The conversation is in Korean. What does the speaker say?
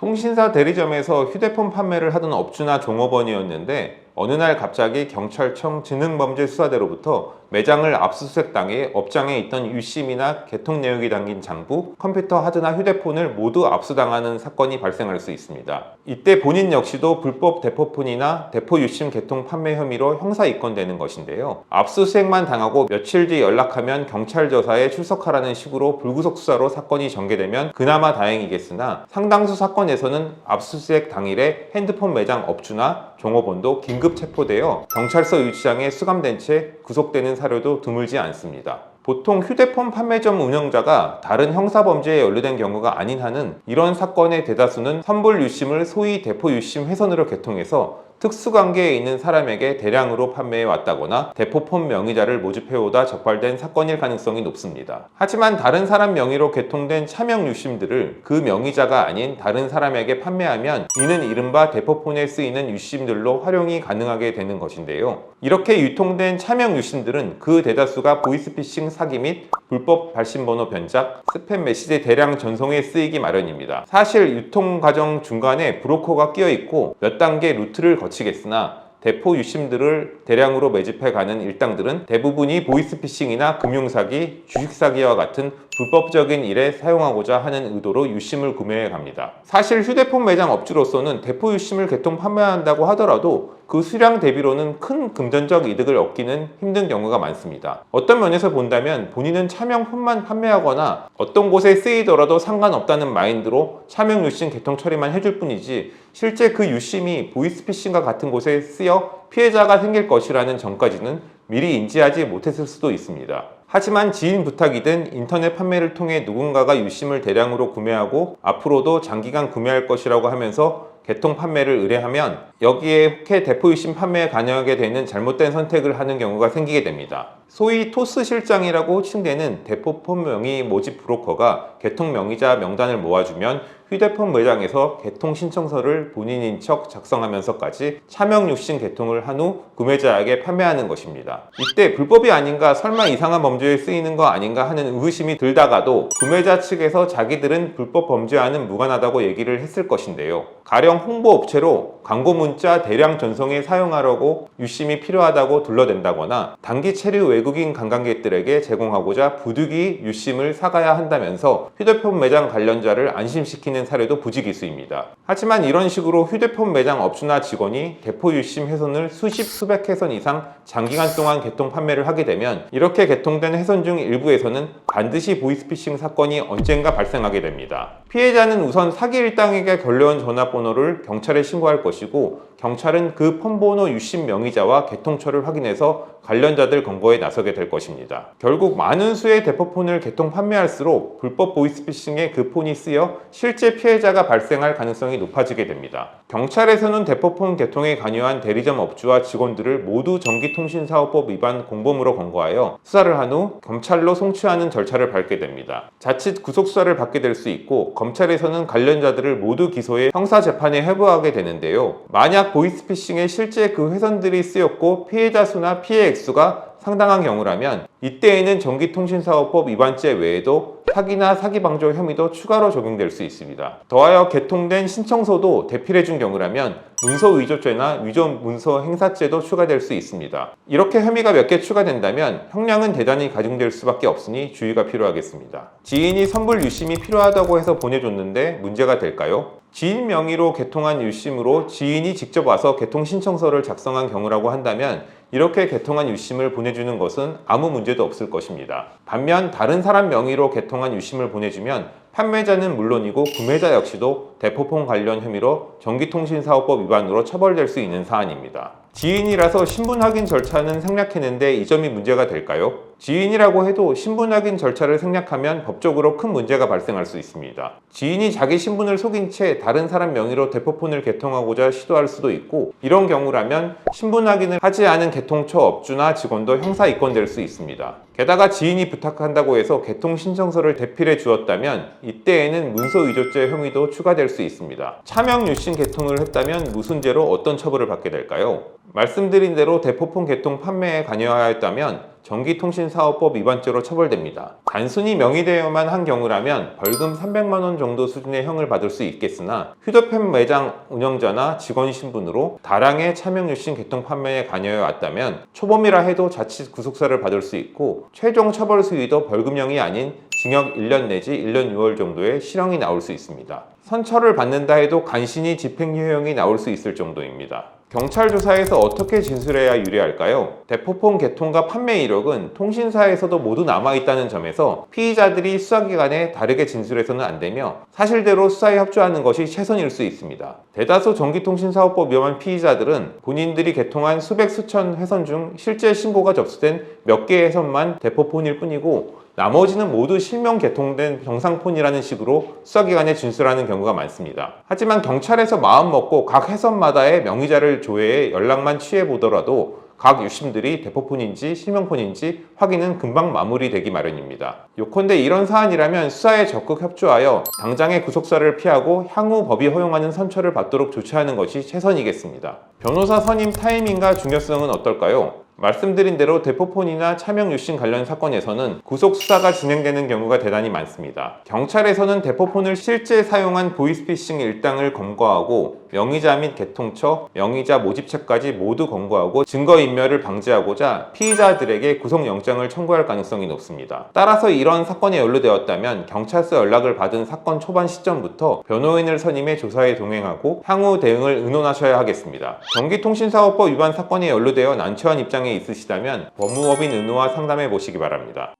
통신사 대리점에서 휴대폰 판매를 하던 업주나 종업원이었는데 어느 날 갑자기 경찰청 지능범죄수사대로부터 매장을 압수수색 당해 업장에 있던 유심이나 개통 내역이 담긴 장부, 컴퓨터 하드나 휴대폰을 모두 압수당하는 사건이 발생할 수 있습니다. 이때 본인 역시도 불법 대포폰이나 대포 유심 개통 판매 혐의로 형사 입건되는 것인데요. 압수수색만 당하고 며칠 뒤 연락하면 경찰저사에 출석하라는 식으로 불구속 수사로 사건이 전개되면 그나마 다행이겠으나 상당수 사건에서는 압수수색 당일에 핸드폰 매장 업주나 종업원도 긴급 체포되어 경찰서 유치장에 수감된 채 구속되는 사례도 드물지 않습니다. 보통 휴대폰 판매점 운영자가 다른 형사범죄에 연루된 경우가 아닌 한은 이런 사건의 대다수는 선불 유심을 소위 대포 유심 훼손으로 개통해서 특수관계에 있는 사람에게 대량으로 판매해 왔다거나 대포폰 명의자를 모집해오다 적발된 사건일 가능성이 높습니다. 하지만 다른 사람 명의로 개통된 차명 유심들을 그 명의자가 아닌 다른 사람에게 판매하면 이는 이른바 대포폰에 쓰이는 유심들로 활용이 가능하게 되는 것인데요. 이렇게 유통된 차명 유심들은 그 대다수가 보이스피싱 사기 및 불법 발신번호 변작, 스팸 메시지 대량 전송에 쓰이기 마련입니다. 사실 유통 과정 중간에 브로커가 끼어 있고 몇 단계 루트를 거치겠으나 대포 유심들을 대량으로 매집해가는 일당들은 대부분이 보이스피싱이나 금융사기, 주식사기와 같은 불법적인 일에 사용하고자 하는 의도로 유심을 구매해 갑니다. 사실 휴대폰 매장 업주로서는 대포 유심을 개통 판매한다고 하더라도 그 수량 대비로는 큰 금전적 이득을 얻기는 힘든 경우가 많습니다. 어떤 면에서 본다면 본인은 차명폰만 판매하거나 어떤 곳에 쓰이더라도 상관없다는 마인드로 차명 유심 개통 처리만 해줄 뿐이지 실제 그 유심이 보이스피싱과 같은 곳에 쓰여 피해자가 생길 것이라는 점까지는 미리 인지하지 못했을 수도 있습니다. 하지만 지인 부탁이든 인터넷 판매를 통해 누군가가 유심을 대량으로 구매하고 앞으로도 장기간 구매할 것이라고 하면서 개통 판매를 의뢰하면 여기에 혹해 대포 유심 판매에 관여하게 되는 잘못된 선택을 하는 경우가 생기게 됩니다. 소위 토스 실장이라고 호칭되는 대포폰 명의 모집 브로커가 개통 명의자 명단을 모아주면 휴대폰 매장에서 개통 신청서를 본인인 척 작성하면서까지 차명 유심 개통을 한 후 구매자에게 판매하는 것입니다. 이때 불법이 아닌가, 설마 이상한 범죄에 쓰이는 거 아닌가 하는 의구심이 들다가도 구매자 측에서 자기들은 불법 범죄와는 무관하다고 얘기를 했을 것인데요. 가령 홍보업체로 광고 문자 대량 전송에 사용하려고 유심이 필요하다고 둘러댄다거나 단기 체류 외국인 관광객들에게 제공하고자 부득이 유심을 사가야 한다면서 휴대폰 매장 관련자를 안심시키는 사례도 부지기수입니다. 하지만 이런 식으로 휴대폰 매장 업주나 직원이 대포 유심 훼손을 수백 훼손 이상 장기간 동안 개통 판매를 하게 되면 이렇게 개통된 훼손 중 일부에서는 반드시 보이스피싱 사건이 언젠가 발생하게 됩니다. 피해자는 우선 사기 일당에게 걸려온 전화번호를 경찰에 신고할 것이고 경찰은 그 폰번호 유심 명의자와 개통처를 확인해서 관련자들 검거에 나서게 될 것입니다. 결국 많은 수의 대포폰을 개통 판매할수록 불법 보이스피싱에 그 폰이 쓰여 실제 피해자가 발생할 가능성이 높아지게 됩니다. 경찰에서는 대포폰 개통에 관여한 대리점 업주와 직원들을 모두 전기통신사업법 위반 공범으로 검거하여 수사를 한 후 검찰로 송치하는 절차를 밟게 됩니다. 자칫 구속수사를 받게 될 수 있고 검찰에서는 관련자들을 모두 기소해 형사재판에 회부하게 되는데요. 만약 보이스피싱에 실제 그 훼손들이 쓰였고 피해자 수나 피해 액수가 상당한 경우라면 이때에는 전기통신사업법 위반죄 외에도 사기나 사기방조 혐의도 추가로 적용될 수 있습니다. 더하여 개통된 신청서도 대필해준 경우라면 문서위조죄나 위조문서 행사죄도 추가될 수 있습니다. 이렇게 혐의가 몇 개 추가된다면 형량은 대단히 가중될 수밖에 없으니 주의가 필요하겠습니다. 지인이 선불 유심이 필요하다고 해서 보내줬는데 문제가 될까요? 지인 명의로 개통한 유심으로 지인이 직접 와서 개통 신청서를 작성한 경우라고 한다면 이렇게 개통한 유심을 보내주는 것은 아무 문제도 없을 것입니다. 반면 다른 사람 명의로 개통한 유심을 보내주면 판매자는 물론이고 구매자 역시도 대포폰 관련 혐의로 전기통신사업법 위반으로 처벌될 수 있는 사안입니다. 지인이라서 신분 확인 절차는 생략했는데 이 점이 문제가 될까요? 지인이라고 해도 신분 확인 절차를 생략하면 법적으로 큰 문제가 발생할 수 있습니다. 지인이 자기 신분을 속인 채 다른 사람 명의로 대포폰을 개통하고자 시도할 수도 있고 이런 경우라면 신분 확인을 하지 않은 개통처 업주나 직원도 형사 입건될 수 있습니다. 게다가 지인이 부탁한다고 해서 개통 신청서를 대필해 주었다면 이때에는 문서위조죄 혐의도 추가될 수 있습니다. 차명 유심 개통을 했다면 무슨 죄로 어떤 처벌을 받게 될까요? 말씀드린 대로 대포폰 개통 판매에 관여하였다면 전기통신사업법 위반죄로 처벌됩니다. 단순히 명의대여만 한 경우라면 벌금 300만 원 정도 수준의 형을 받을 수 있겠으나 휴대폰 매장 운영자나 직원 신분으로 다량의 차명유심 개통 판매에 관여해 왔다면 초범이라 해도 자칫 구속사를 받을 수 있고 최종 처벌 수위도 벌금형이 아닌 징역 1년 내지 1년 6월 정도의 실형이 나올 수 있습니다. 선처를 받는다 해도 간신히 집행유예형이 나올 수 있을 정도입니다. 경찰 조사에서 어떻게 진술해야 유리할까요? 대포폰 개통과 판매 이력은 통신사에서도 모두 남아있다는 점에서 피의자들이 수사기관에 다르게 진술해서는 안 되며 사실대로 수사에 협조하는 것이 최선일 수 있습니다. 대다수 전기통신사업법 위반 피의자들은 본인들이 개통한 수백 수천 회선 중 실제 신고가 접수된 몇 개의 회선만 대포폰일 뿐이고 나머지는 모두 실명 개통된 정상폰이라는 식으로 수사기관에 진술하는 경우가 많습니다. 하지만 경찰에서 마음먹고 각 회선마다의 명의자를 조회해 연락만 취해보더라도 각 유심들이 대포폰인지 실명폰인지 확인은 금방 마무리되기 마련입니다. 요컨대 이런 사안이라면 수사에 적극 협조하여 당장의 구속사를 피하고 향후 법이 허용하는 선처를 받도록 조치하는 것이 최선이겠습니다. 변호사 선임 타이밍과 중요성은 어떨까요? 말씀드린 대로 대포폰이나 차명유심 관련 사건에서는 구속수사가 진행되는 경우가 대단히 많습니다. 경찰에서는 대포폰을 실제 사용한 보이스피싱 일당을 검거하고 명의자 및 개통처, 명의자 모집처까지 모두 검거하고 증거인멸을 방지하고자 피의자들에게 구속영장을 청구할 가능성이 높습니다. 따라서 이런 사건에 연루되었다면 경찰서 연락을 받은 사건 초반 시점부터 변호인을 선임해 조사에 동행하고 향후 대응을 의논하셔야 하겠습니다. 전기통신사업법 위반 사건에 연루되어 난처한 입장에 있으시다면 법무법인 은호와 상담해 보시기 바랍니다.